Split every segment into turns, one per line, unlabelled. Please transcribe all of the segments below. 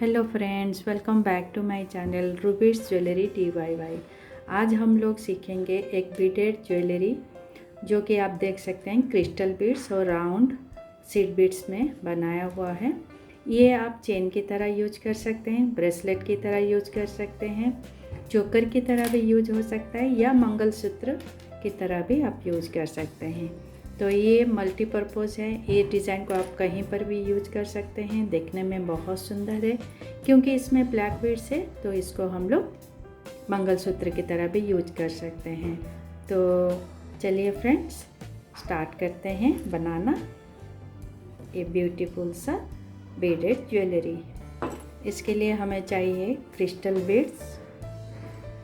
Hello friends, welcome back to my channel Rubeads jewellery DIY। आज हम लोग सीखेंगे एक बीडेड ज्वेलरी जो कि आप देख सकते हैं क्रिस्टल बीड्स और राउंड सीड बीड्स में बनाया हुआ है। ये आप चेन की तरह यूज कर सकते हैं, ब्रेसलेट की तरह यूज कर सकते हैं, चोकर की तरह भी यूज हो सकता है या मंगलसूत्र की तरह भी आप यूज कर सकते हैं। तो ये मल्टीपर्पज़ है। ये डिज़ाइन को आप कहीं पर भी यूज कर सकते हैं। देखने में बहुत सुंदर है क्योंकि इसमें ब्लैक बीड्स है, तो इसको हम लोग मंगलसूत्र की तरह भी यूज कर सकते हैं। तो चलिए फ्रेंड्स, स्टार्ट करते हैं बनाना ये ब्यूटीफुल सा बीडेड ज्वेलरी। इसके लिए हमें चाहिए क्रिस्टल बीड्स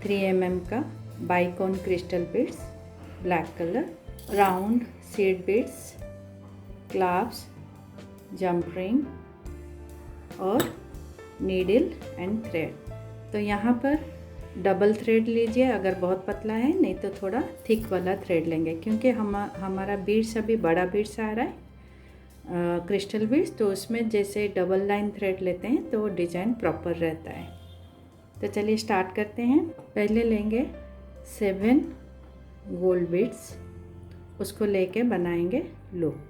3 mm का bicone crystal beads black colour, round seed beads, clasps, jump ring और नीडल एंड थ्रेड। तो यहाँ पर डबल थ्रेड लीजिए अगर बहुत पतला है, नहीं तो थोड़ा थिक वाला थ्रेड लेंगे क्योंकि हमारा बीड्स अभी बड़ा बीड्स आ रहा है क्रिस्टल बीड्स, तो उसमें जैसे डबल लाइन थ्रेड लेते हैं तो डिज़ाइन प्रॉपर रहता है। तो चलिए स्टार्ट करते हैं। पहले लेंगे 7 गोल्ड बीड्स, उसको लेके बनाएंगे लूप।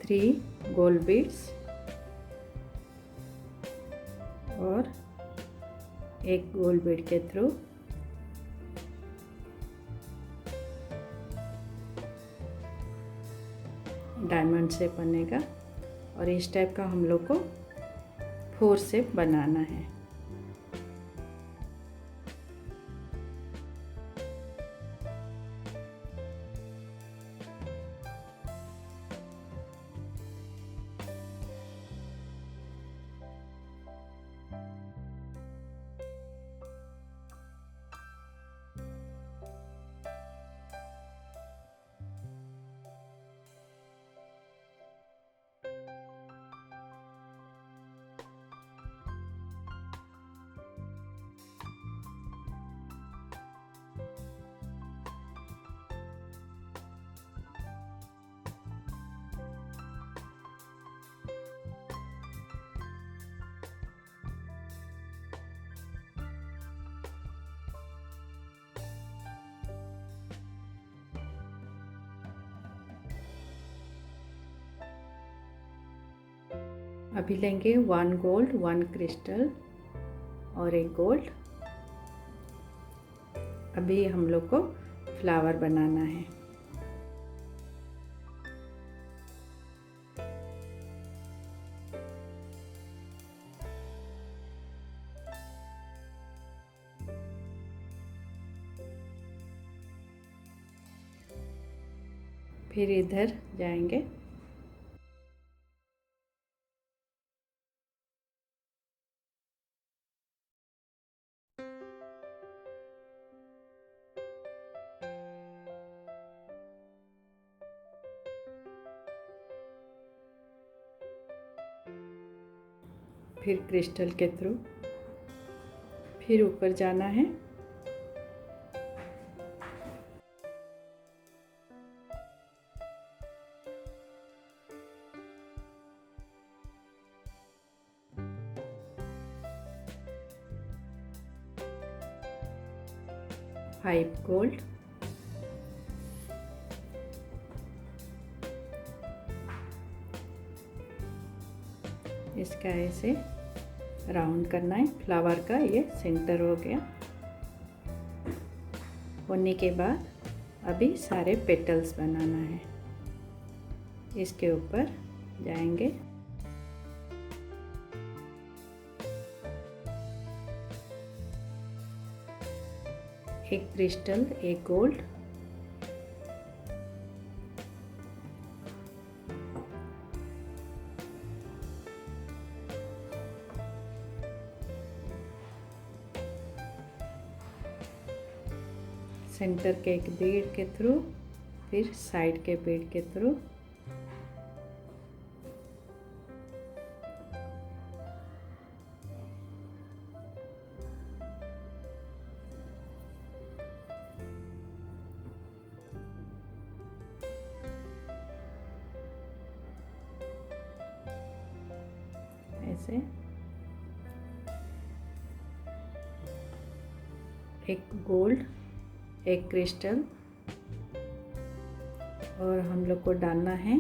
थ्री गोल्ड बीड्स और एक गोल्ड बीड के थ्रू डायमंड शेप बनेगा और इस टाइप का हम लोग को 4 शेप बनाना है। अभी लेंगे 1 गोल्ड 1 क्रिस्टल और एक गोल्ड। अभी हम लोग को फ्लावर बनाना है। फिर इधर जाएंगे, फिर क्रिस्टल के थ्रू फिर ऊपर जाना है। फाइव गोल्ड, इसका ऐसे राउंड करना है। फ्लावर का ये सेंटर हो गया। होने के बाद अभी सारे पेटल्स बनाना है। इसके ऊपर जाएंगे, एक क्रिस्टल एक गोल्ड, सेंटर के एक बीड के थ्रू, फिर साइड के बीड के थ्रू। ऐसे एक गोल्ड, एक क्रिस्टल, और हम लोग को डालना है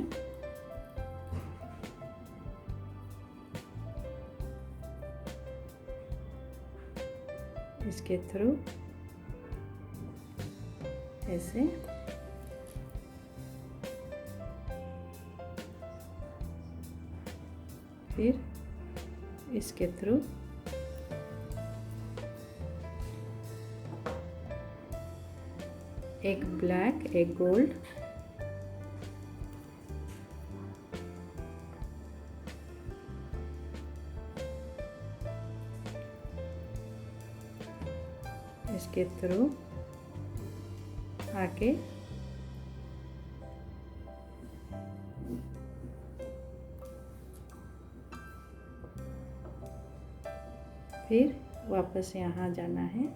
इसके थ्रू ऐसे। फिर इसके थ्रू एक ब्लैक, एक गोल्ड, इसके थ्रू आके फिर वापस यहाँ जाना है।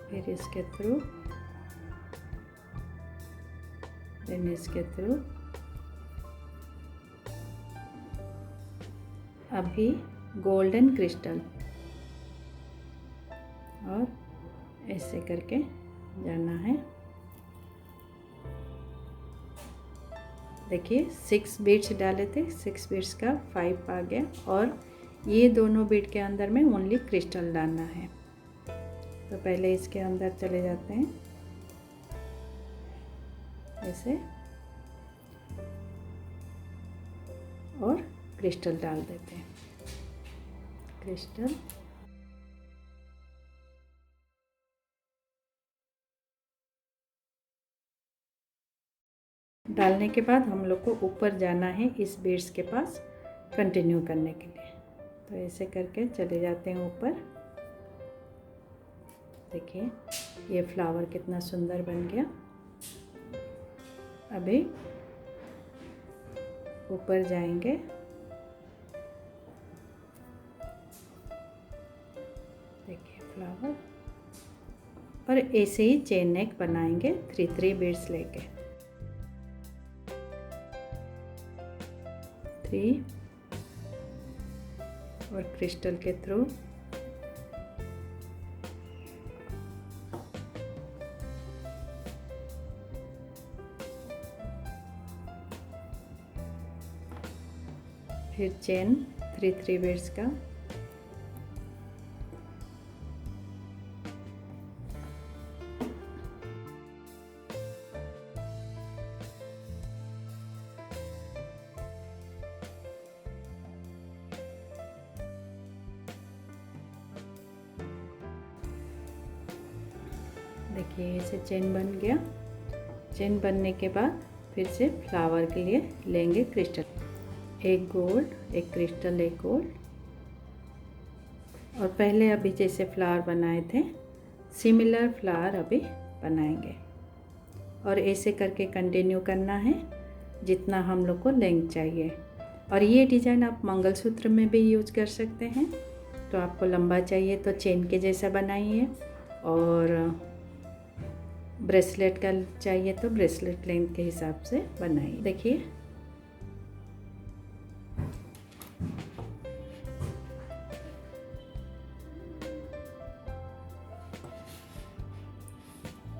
फिर इसके थ्रू, देन इसके थ्रू। अभी गोल्डन क्रिस्टल, और ऐसे करके जाना है। देखिए 6 बीड्स डाले थे, 6 बीड्स का 5 आ गया, और ये दोनों बीड के अंदर में ओनली क्रिस्टल डालना है। तो पहले इसके अंदर चले जाते हैं ऐसे, और क्रिस्टल डाल देते हैं। क्रिस्टल डालने के बाद हम लोग को ऊपर जाना है इस बीड्स के पास कंटिन्यू करने के लिए। तो ऐसे करके चले जाते हैं ऊपर। देखिए ये फ्लावर कितना सुंदर बन गया। अभी ऊपर जाएंगे, देखिए फ्लावर, और ऐसे ही चेन नेक बनाएंगे 3 बीड्स लेके। 3 और क्रिस्टल के थ्रू फिर चेन 3 बीड्स का, देखिए ऐसे चेन बन गया। चेन बनने के बाद फिर से फ्लावर के लिए लेंगे क्रिस्टल, एक गोल्ड, एक क्रिस्टल, एक गोल्ड, और पहले अभी जैसे फ्लावर बनाए थे सिमिलर फ्लावर अभी बनाएंगे, और ऐसे करके कंटिन्यू करना है जितना हम लोग को लेंथ चाहिए। और ये डिज़ाइन आप मंगलसूत्र में भी यूज कर सकते हैं। तो आपको लंबा चाहिए तो चेन के जैसा बनाइए, और ब्रेसलेट का चाहिए तो ब्रेसलेट लेंथ के हिसाब से बनाइए। देखिए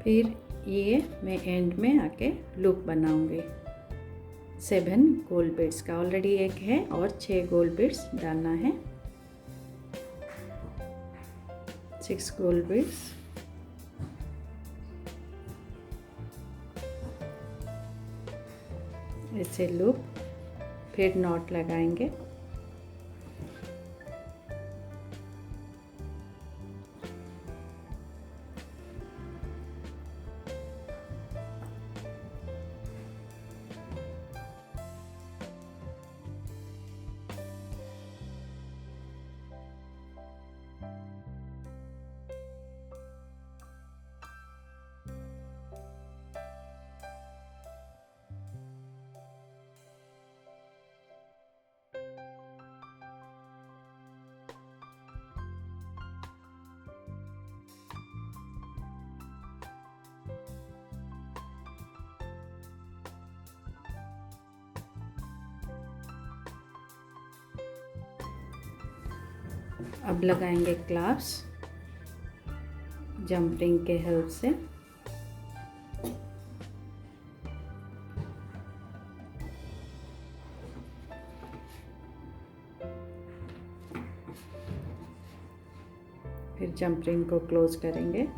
फिर ये मैं एंड में आके लूप बनाऊंगी 7 गोल्ड बीड्स का। ऑलरेडी एक है और 6 गोल्ड बीड्स डालना है। 6 गोल्ड बीड्स, ऐसे लूप, फिर नॉट लगाएंगे। अब लगाएंगे क्लाप्स जंपरिंग के हेल्प से। फिर जंपरिंग को क्लोज करेंगे।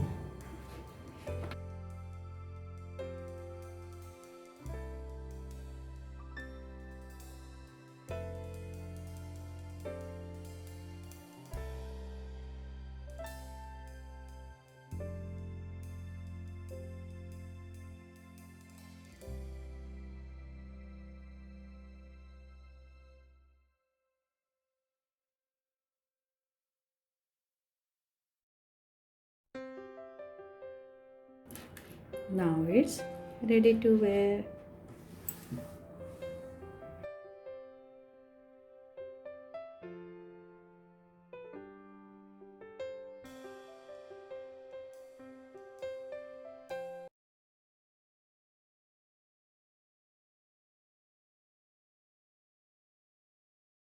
Now it's ready to wear.